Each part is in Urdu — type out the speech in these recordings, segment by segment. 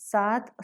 7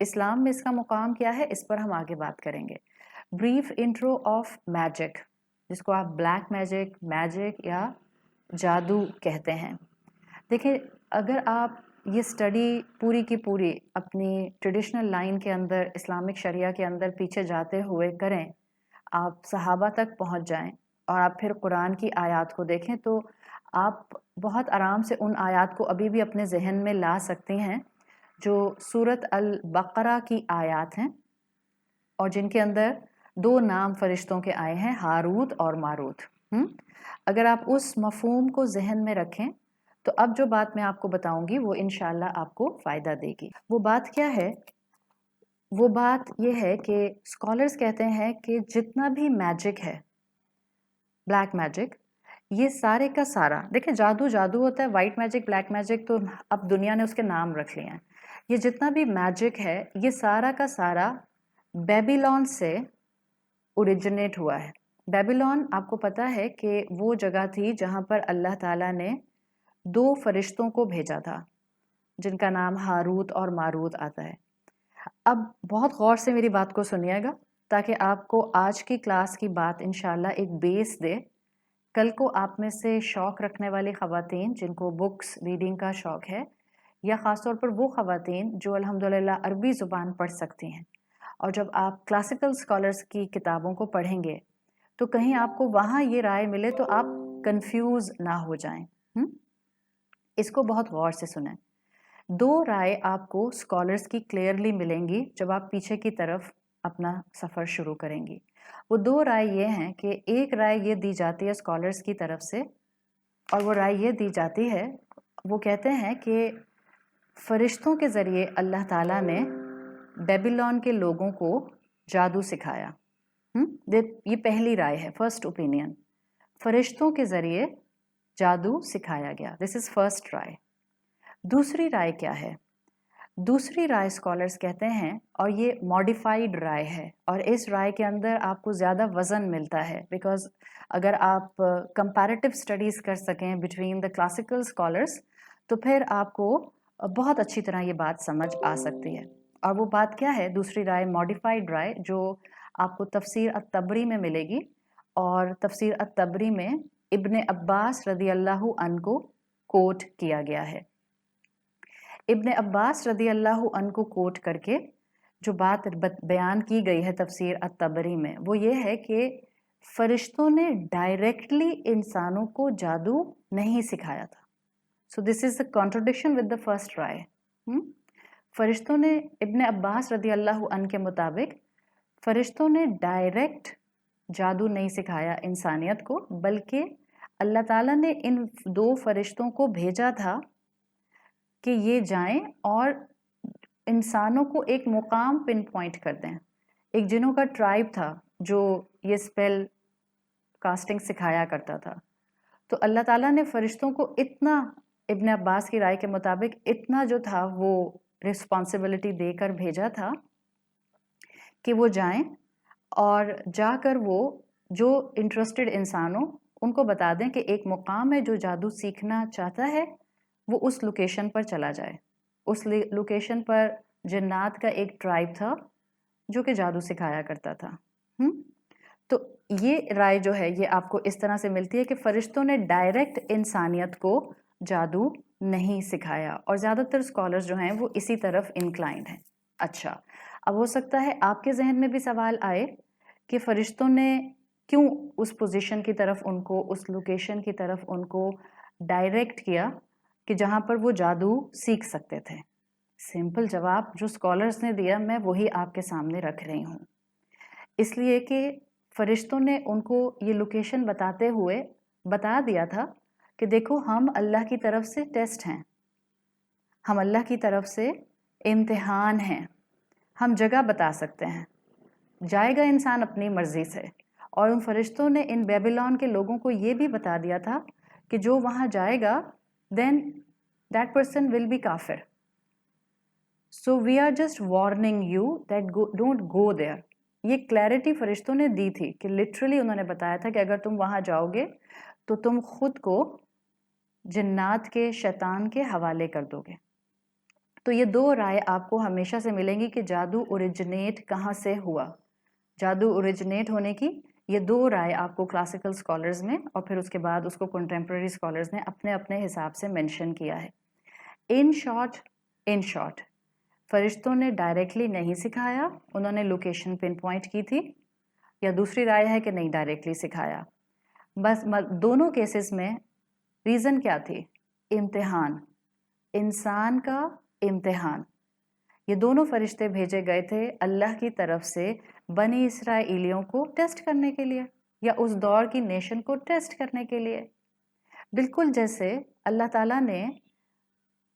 اسلام میں اس کا مقام کیا ہے، اس پر ہم آگے بات کریں گے. بریف انٹرو آف میجک، جس کو آپ بلیک میجک یا جادو کہتے ہیں. دیکھیں، اگر آپ یہ اسٹڈی پوری کی پوری اپنی ٹریڈیشنل لائن کے اندر، اسلامک شریعہ کے اندر پیچھے جاتے ہوئے کریں، آپ صحابہ تک پہنچ جائیں اور آپ پھر قرآن کی آیات کو دیکھیں، تو آپ بہت آرام سے ان آیات کو ابھی بھی اپنے ذہن میں لا سکتی ہیں جو سورۃ البقرہ کی آیات ہیں، اور جن کے اندر 2 نام فرشتوں کے آئے ہیں، ہاروت اور ماروت. اگر آپ اس مفہوم کو ذہن میں رکھیں تو اب جو بات میں آپ کو بتاؤں گی وہ انشاءاللہ آپ کو فائدہ دے گی. وہ بات کیا ہے؟ وہ بات یہ ہے کہ اسکالرز کہتے ہیں کہ جتنا بھی میجک ہے، بلیک میجک، یہ سارے کا سارا، دیکھیں جادو ہوتا ہے، وائٹ میجک، بلیک میجک تو اب دنیا نے اس کے نام رکھ لیے ہیں. یہ جتنا بھی میجک ہے، یہ سارا کا سارا بیبیلون سے اوریجنیٹ ہوا ہے. بیبیلون آپ کو پتہ ہے کہ وہ جگہ تھی جہاں پر اللہ تعالیٰ نے 2 فرشتوں کو بھیجا تھا جن کا نام ہاروت اور ماروت آتا ہے. اب بہت غور سے میری بات کو سنیے گا تاکہ آپ کو آج کی کلاس کی بات انشاءاللہ ایک بیس دے. کل کو آپ میں سے شوق رکھنے والی خواتین جن کو بکس ریڈنگ کا شوق ہے، یا خاص طور پر وہ خواتین جو الحمدللہ عربی زبان پڑھ سکتی ہیں، اور جب آپ کلاسیکل اسکالرس کی کتابوں کو پڑھیں گے تو کہیں آپ کو وہاں یہ رائے ملے تو آپ کنفیوز نہ ہو جائیں. اس کو بہت غور سے سنیں. 2 رائے آپ کو اسکالرس کی کلیئرلی ملیں گی جب آپ پیچھے کی طرف اپنا سفر شروع کریں گی. وہ 2 رائے یہ ہیں کہ ایک رائے یہ دی جاتی ہے اسکالرس کی طرف سے، اور وہ رائے یہ دی جاتی ہے، وہ کہتے ہیں کہ فرشتوں کے ذریعے اللہ تعالیٰ نے بیبیلون کے لوگوں کو جادو سکھایا. یہ پہلی رائے ہے، فرسٹ اوپینین، فرشتوں کے ذریعے جادو سکھایا گیا. دس از فرسٹ رائے. دوسری رائے کیا ہے؟ دوسری رائے اسکالرس کہتے ہیں، اور یہ ماڈیفائیڈ رائے ہے، اور اس رائے کے اندر آپ کو زیادہ وزن ملتا ہے، بیکاز اگر آپ کمپیریٹیو اسٹڈیز کر سکیں بٹوین دا کلاسیکل اسکالرس تو پھر آپ کو بہت اچھی طرح یہ بات سمجھ آ سکتی ہے. اور وہ بات کیا ہے؟ دوسری رائے ماڈیفائیڈ رائے جو آپ کو تفسیر الطبری میں ملے گی، اور تفسیر الطبری میں ابن عباس رضی اللہ عنہ کو کوٹ کیا گیا ہے. ابن عباس رضی اللہ عنہ کو کوٹ کر کے جو بات بیان کی گئی ہے تفسیر الطبری میں، وہ یہ ہے کہ فرشتوں نے ڈائریکٹلی انسانوں کو جادو نہیں سکھایا تھا. So this is a contradiction with the first رائے. فرشتوں نے، ابن عباس رضی اللہ عنہ کے مطابق، فرشتوں نے ڈائریکٹ جادو نہیں سکھایا انسانیت کو، بلکہ اللہ تعالیٰ نے ان 2 فرشتوں کو بھیجا تھا کہ یہ جائیں اور انسانوں کو ایک مقام پن پوائنٹ کر دیں. ایک جنوں کا ٹرائب تھا جو یہ اسپیل کاسٹنگ سکھایا کرتا تھا، تو اللہ تعالیٰ نے فرشتوں کو اتنا، ابن عباس کی رائے کے مطابق اتنا جو تھا وہ رسپانسبلٹی دے کر بھیجا تھا کہ وہ جائیں اور جا کر وہ جو انٹرسٹڈ انسانوں ان کو بتا دیں کہ ایک مقام ہے جو جادو سیکھنا چاہتا ہے، وہ اس لوکیشن پر چلا جائے. اس لوکیشن پر جنات کا ایک ٹرائب تھا جو کہ جادو سکھایا کرتا تھا. تو یہ رائے جو ہے یہ آپ کو اس طرح سے ملتی ہے کہ فرشتوں نے ڈائریکٹ انسانیت کو جادو نہیں سکھایا، اور زیادہ تر اسکالرز جو ہیں وہ اسی طرف انکلائنڈ ہیں. اچھا، اب ہو سکتا ہے آپ کے ذہن میں بھی سوال آئے کہ فرشتوں نے کیوں اس پوزیشن کی طرف ان کو، اس لوکیشن کی طرف ان کو ڈائریکٹ کیا کہ جہاں پر وہ جادو سیکھ سکتے تھے. سمپل جواب جو اسکالرز نے دیا میں وہی آپ کے سامنے رکھ رہی ہوں. اس لیے کہ فرشتوں نے ان کو یہ لوکیشن بتاتے ہوئے بتا دیا تھا کہ دیکھو ہم اللہ کی طرف سے ٹیسٹ ہیں، ہم اللہ کی طرف سے امتحان ہیں، ہم جگہ بتا سکتے ہیں، جائے گا انسان اپنی مرضی سے. اور ان فرشتوں نے ان بیبیلون کے لوگوں کو یہ بھی بتا دیا تھا کہ جو وہاں جائے گا then that person will be kafir. So we are just warning you that don't go there. یہ کلیئرٹی فرشتوں نے دی تھی کہ لٹرلی انہوں نے بتایا تھا کہ اگر تم وہاں جاؤ گے تو تم خود کو جنات کے، شیطان کے حوالے کر دو گے. تو یہ دو رائے آپ کو ہمیشہ سے ملیں گی کہ جادو اوریجنیٹ کہاں سے ہوا. جادو اوریجنیٹ ہونے کی یہ دو رائے آپ کو کلاسیکل اسکالرز میں اور پھر اس کے بعد اس کو کنٹمپرری اسکالرز نے اپنے اپنے حساب سے مینشن کیا ہے. ان شارٹ فرشتوں نے ڈائریکٹلی نہیں سکھایا, انہوں نے لوکیشن پن پوائنٹ کی تھی, یا دوسری رائے ہے کہ نہیں ڈائریکٹلی سکھایا. بس دونوں کیسز میں ریزن کیا تھی؟ امتحان, انسان کا امتحان. یہ دونوں فرشتے بھیجے گئے تھے اللہ کی طرف سے بنی اسرائیلیوں کو ٹیسٹ کرنے کے لیے, یا اس دور کی نیشن کو ٹیسٹ کرنے کے لیے. بالکل جیسے اللہ تعالیٰ نے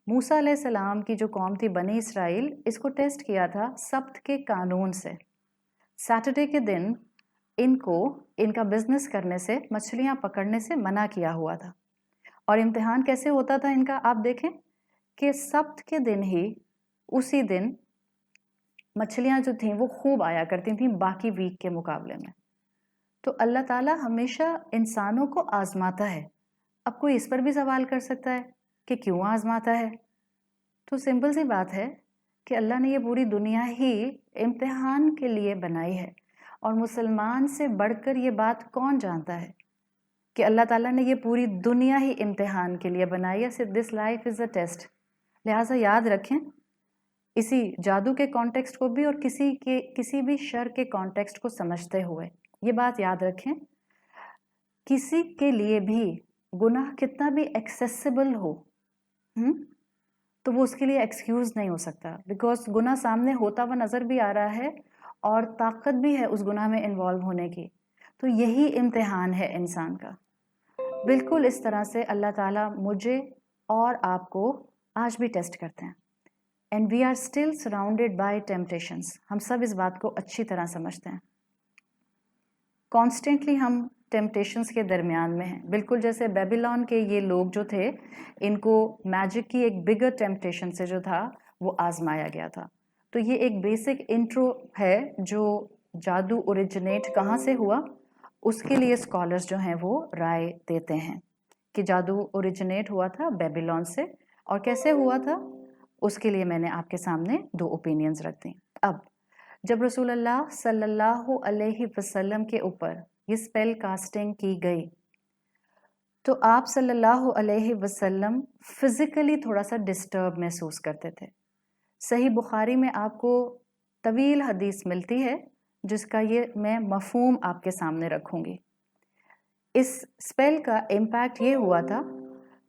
موسیٰ علیہ السلام کی جو قوم تھی بنی اسرائیل, اس کو ٹیسٹ کیا تھا سبت کے قانون سے. سیٹرڈے کے دن ان کا بزنس کرنے سے, مچھلیاں پکڑنے سے منع کیا ہوا تھا. اور امتحان کیسے ہوتا تھا ان کا, آپ دیکھیں کہ سبت کے دن ہی, اسی دن مچھلیاں جو تھیں وہ خوب آیا کرتی تھیں باقی ویک کے مقابلے میں. تو اللہ تعالیٰ ہمیشہ انسانوں کو آزماتا ہے. اب کوئی اس پر بھی سوال کر سکتا ہے کہ کیوں آزماتا ہے؟ تو سمپل سی بات ہے کہ اللہ نے یہ پوری دنیا ہی امتحان کے لیے بنائی ہے, اور مسلمان سے بڑھ کر یہ بات کون جانتا ہے کہ اللہ تعالیٰ نے یہ پوری دنیا ہی امتحان کے لیے بنائی ہے. This life is a test. لہٰذا یاد رکھیں اسی جادو کے کانٹیکسٹ کو بھی اور کسی بھی شر کے کانٹیکسٹ کو سمجھتے ہوئے یہ بات یاد رکھیں, کسی کے لیے بھی گناہ کتنا بھی ایکسیسیبل ہو تو وہ اس کے لیے ایکسکیوز نہیں ہو سکتا, بیکاز گناہ سامنے ہوتا ہوا نظر بھی آ رہا ہے اور طاقت بھی ہے اس گناہ میں انوالو ہونے کی. تو یہی امتحان ہے انسان کا. بالکل اس طرح سے اللہ تعالیٰ مجھے اور آپ کو آج بھی ٹیسٹ کرتے ہیں. And we are still surrounded by temptations. ہم سب اس بات کو اچھی طرح سمجھتے ہیں. کانسٹنٹلی ہم ٹیمپٹیشنس کے درمیان میں ہیں, بالکل جیسے بیبیلون کے یہ لوگ جو تھے ان کو میجک کی ایک بگر ٹیمپٹیشن سے جو تھا وہ آزمایا گیا تھا. تو یہ ایک بیسک انٹرو ہے جو جادو اوریجنیٹ کہاں سے ہوا اس کے لیے اسکالرز جو ہیں وہ رائے دیتے ہیں کہ جادو اوریجنیٹ ہوا تھا بیبیلون سے, اور کیسے ہوا تھا اس کے لیے میں نے آپ کے سامنے دو اوپینینز رکھ دیں. اب جب رسول اللہ صلی اللہ علیہ وسلم کے اوپر یہ اسپیل کاسٹنگ کی گئی تو آپ صلی اللہ علیہ وسلم فزیکلی تھوڑا سا ڈسٹرب محسوس کرتے تھے. صحیح بخاری میں آپ کو طویل حدیث ملتی ہے جس کا یہ میں مفہوم آپ کے سامنے رکھوں گی. اس اسپیل کا امپیکٹ یہ ہوا تھا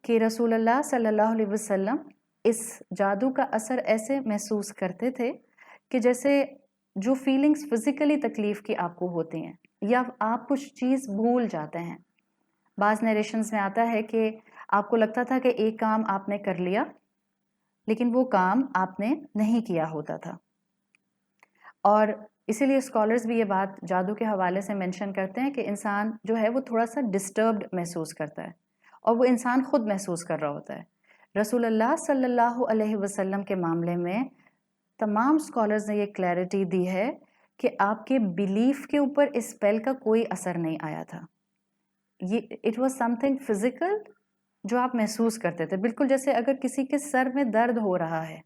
کہ رسول اللہ صلی اللہ علیہ وسلم اس جادو کا اثر ایسے محسوس کرتے تھے کہ جیسے جو فیلنگز فزیکلی تکلیف کی آپ کو ہوتی ہیں, یا آپ کچھ چیز بھول جاتے ہیں. بعض نیریشنز میں آتا ہے کہ آپ کو لگتا تھا کہ ایک کام آپ نے کر لیا لیکن وہ کام آپ نے نہیں کیا ہوتا تھا. اور اسی لیے اسکالرز بھی یہ بات جادو کے حوالے سے مینشن کرتے ہیں کہ انسان جو ہے وہ تھوڑا سا ڈسٹربڈ محسوس کرتا ہے, اور وہ انسان خود محسوس کر رہا ہوتا ہے. رسول اللہ صلی اللہ علیہ وسلم کے معاملے میں تمام اسکالرز نے یہ کلیئرٹی دی ہے کہ آپ کے بیلیف کے اوپر اس اسپیل کا کوئی اثر نہیں آیا تھا. یہ it was some thing physical جو آپ محسوس کرتے تھے, بالکل جیسے اگر کسی کے سر میں درد ہو رہا ہے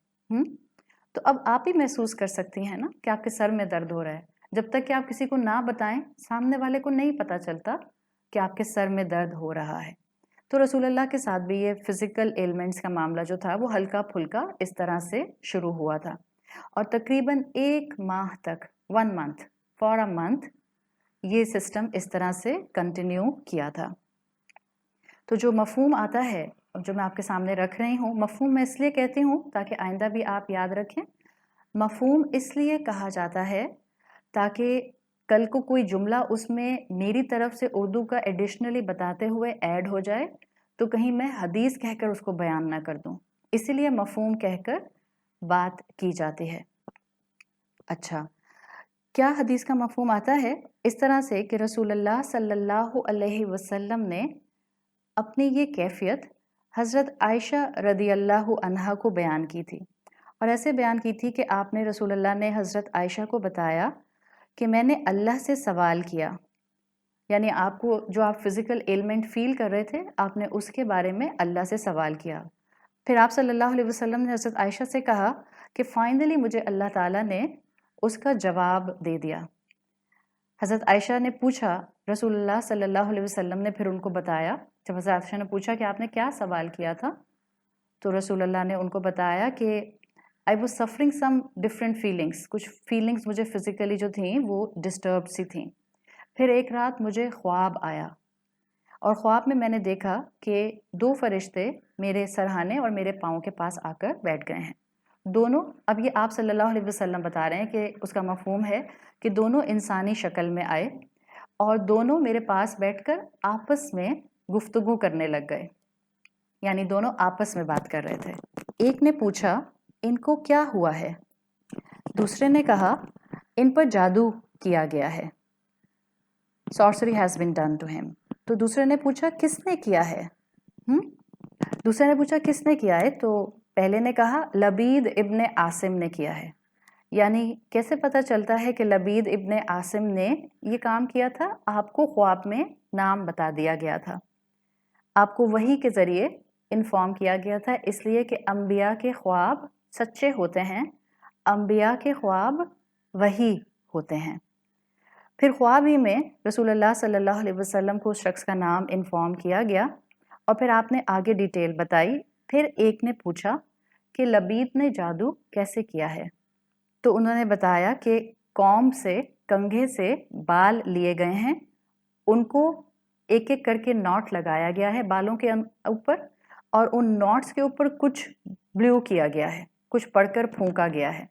تو اب آپ ہی محسوس کر سکتی ہیں نا کہ آپ کے سر میں درد ہو رہا ہے. جب تک کہ آپ کسی کو نہ بتائیں سامنے والے کو نہیں پتہ چلتا کہ آپ کے سر میں درد ہو رہا ہے. تو رسول اللہ کے ساتھ بھی یہ فزیکل ایلمنٹس کا معاملہ جو تھا وہ ہلکا پھلکا اس طرح سے شروع ہوا تھا, اور تقریباً 1 ماہ تک 1 month فار اے منتھ یہ سسٹم اس طرح سے کنٹینیو کیا تھا. تو جو مفہوم آتا ہے جو میں آپ کے سامنے رکھ رہی ہوں, مفہوم میں اس لیے کہتی ہوں تاکہ آئندہ بھی آپ یاد رکھیں. مفہوم اس لیے کہا جاتا ہے تاکہ کل کو کوئی جملہ اس میں میری طرف سے اردو کا ایڈیشنلی بتاتے ہوئے ایڈ ہو جائے تو کہیں میں حدیث کہہ کر اس کو بیان نہ کر دوں, اسی لیے مفہوم کہہ کر بات کی جاتی ہے. اچھا, کیا حدیث کا مفہوم آتا ہے اس طرح سے کہ رسول اللہ صلی اللہ علیہ وسلم نے اپنی یہ کیفیت حضرت عائشہ رضی اللہ عنہا کو بیان کی تھی, اور ایسے بیان کی تھی کہ آپ نے رسول اللہ نے حضرت عائشہ کو بتایا کہ میں نے اللہ سے سوال کیا, یعنی آپ کو جو آپ فزیکل ایلمنٹ فیل کر رہے تھے آپ نے اس کے بارے میں اللہ سے سوال کیا. پھر آپ صلی اللہ علیہ وسلم نے حضرت عائشہ سے کہا کہ فائنلی مجھے اللہ تعالیٰ نے اس کا جواب دے دیا۔ حضرت عائشہ نے پوچھا، رسول اللہ صلی اللہ علیہ وسلم نے پھر ان کو بتایا، جب حضرت عائشہ نے پوچھا کہ آپ نے کیا سوال کیا تھا، تو رسول اللہ نے ان کو بتایا کہ I was suffering some different feelings، کچھ فیلنگس مجھے فزیکلی جو تھیں وہ ڈسٹرب سی تھیں۔ پھر ایک رات مجھے خواب آیا، اور خواب میں نے دیکھا کہ 2 فرشتے میرے سرہانے اور میرے پاؤں کے پاس آ کر بیٹھ گئے ہیں۔ دونوں، اب یہ آپ صلی اللہ علیہ وسلم بتا رہے ہیں کہ اس کا مفہوم ہے کہ دونوں انسانی شکل میں آئے اور دونوں میرے پاس بیٹھ کر آپس میں گفتگو کرنے لگ گئے، یعنی دونوں آپس میں بات کر رہے تھے۔ ایک نے پوچھا ان کو کیا ہوا ہے، دوسرے نے کہا ان پر جادو کیا گیا ہے، sorcery has been done to him۔ تو دوسرے نے پوچھا کس نے کیا ہے؟ دوسرے نے پوچھا کس نے کیا ہے؟ تو پہلے نے کہا لبید ابن عاصم نے کیا ہے۔ یعنی کیسے پتہ چلتا ہے کہ لبید ابن عاصم نے یہ کام کیا تھا؟ آپ کو خواب میں نام بتا دیا گیا تھا، آپ کو وحی کے ذریعے انفارم کیا گیا تھا، اس لیے کہ انبیاء کے خواب سچے ہوتے ہیں، انبیاء کے خواب وحی ہوتے ہیں۔ پھر خواب ہی میں رسول اللہ صلی اللہ علیہ وسلم کو اس شخص کا نام انفارم کیا گیا، اور پھر آپ نے آگے ڈیٹیل بتائی۔ پھر ایک نے پوچھا کہ لبید نے جادو کیسے کیا ہے؟ تو انہوں نے بتایا کہ قوم سے، کنگھے سے بال لیے گئے ہیں، ان کو ایک ایک کر کے نوٹ لگایا گیا ہے بالوں کے اوپر، اور ان نوٹس کے اوپر کچھ بلیو کیا گیا ہے، کچھ پڑھ کر پھونکا گیا ہے،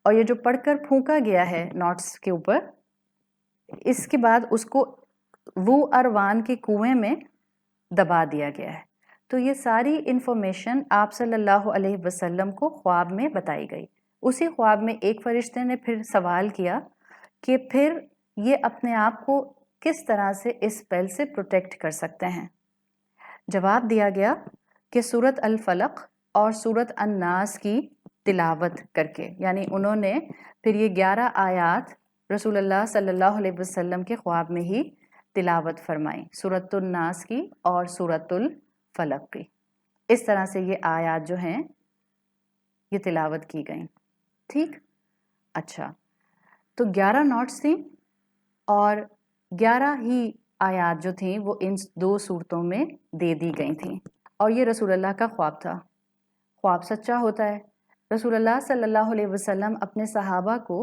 اور یہ جو پڑھ کر پھونکا گیا ہے نوٹس کے اوپر، اس کے بعد اس کو وہ اروان کے کنویں میں دبا دیا گیا ہے۔ تو یہ ساری انفارمیشن آپ صلی اللہ علیہ وسلم کو خواب میں بتائی گئی۔ اسی خواب میں ایک فرشتے نے پھر سوال کیا کہ پھر یہ اپنے آپ کو کس طرح سے اس اسپیل سے پروٹیکٹ کر سکتے ہیں؟ جواب دیا گیا کہ سورۃ الفلق اور سورۃ الناس کی تلاوت کر کے، یعنی انہوں نے پھر یہ 11 آیات رسول اللہ صلی اللہ علیہ وسلم کے خواب میں ہی تلاوت فرمائی، سورۃ الناس کی اور سورۃ الفلق کی۔ اس طرح سے یہ آیات جو ہیں یہ تلاوت کی گئیں۔ ٹھیک، اچھا، تو 11 نوٹس تھیں اور 11 ہی آیات جو تھیں وہ ان 2 صورتوں میں دے دی گئی تھیں، اور یہ رسول اللہ کا خواب تھا۔ خواب سچا ہوتا ہے۔ رسول اللہ صلی اللہ علیہ وسلم اپنے صحابہ کو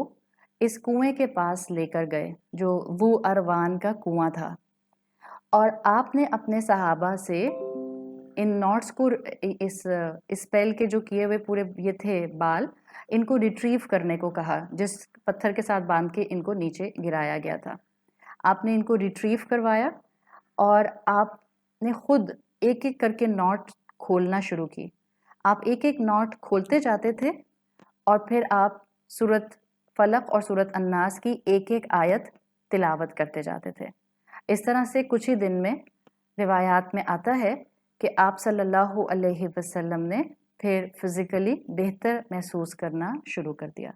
اس کنویں کے پاس لے کر گئے جو وہ اروان کا کنواں تھا، اور آپ نے اپنے صحابہ سے ان نوٹس کو، اس اسپیل کے جو کیے ہوئے پورے یہ تھے بال، ان کو ریٹریو کرنے کو کہا، جس پتھر کے ساتھ باندھ کے ان کو نیچے گرایا گیا تھا۔ آپ نے ان کو ریٹریو کروایا، اور آپ نے خود ایک ایک کر کے نوٹ کھولنا شروع کی۔ آپ ایک ایک نوٹ کھولتے جاتے تھے، اور پھر آپ سورۃ فلق اور سورۃ الناس کی ایک ایک آیت تلاوت کرتے جاتے تھے۔ اس طرح سے کچھ ہی دن میں روایات میں آتا ہے کہ آپ صلی اللہ علیہ وسلم نے پھر فزیکلی بہتر محسوس کرنا شروع کر دیا۔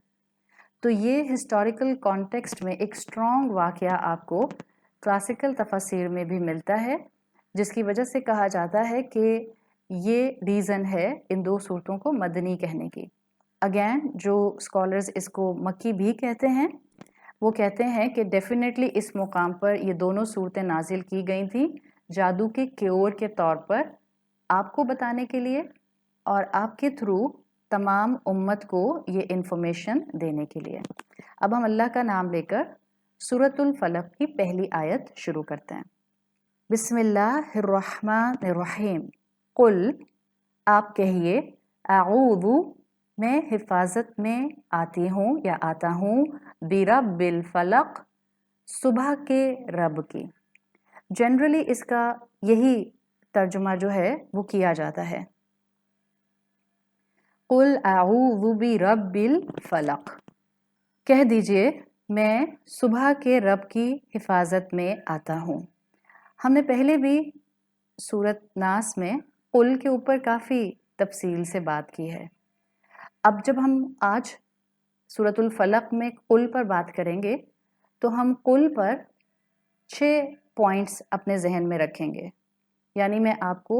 تو یہ ہسٹوریکل کانٹیکسٹ میں ایک اسٹرانگ واقعہ آپ کو کلاسیکل تفاسیر میں بھی ملتا ہے، جس کی وجہ سے کہا جاتا ہے کہ یہ ریزن ہے ان 2 صورتوں کو مدنی کہنے کی۔ اگین جو اسکالرز اس کو مکی بھی کہتے ہیں، وہ کہتے ہیں کہ ڈیفینیٹلی اس مقام پر یہ دونوں صورتیں نازل کی گئی تھیں جادو کے کیور کے طور پر، آپ کو بتانے کے لیے، اور آپ کے تھرو تمام امت کو یہ انفارمیشن دینے کے لیے۔ اب ہم اللہ کا نام لے کر سورۃ الفلق کی پہلی آیت شروع کرتے ہیں۔ بسم اللہ الرحمن الرحیم۔ قل، آپ کہیے، اعوذ، میں حفاظت میں آتی ہوں یا آتا ہوں، برب الفلق، صبح کے رب کی۔ جنرلی اس کا یہی ترجمہ جو ہے وہ کیا جاتا ہے، قل اعوذ برب الفلق، کہہ دیجئے میں صبح کے رب کی حفاظت میں آتا ہوں۔ ہم نے پہلے بھی سورۃ ناس میں قل کے اوپر کافی تفصیل سے بات کی ہے۔ اب جب ہم آج سورۃ الفلق میں قل پر بات کریں گے تو ہم قل پر 6 پوائنٹس اپنے ذہن میں رکھیں گے، یعنی میں آپ کو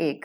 1,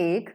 1,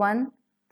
1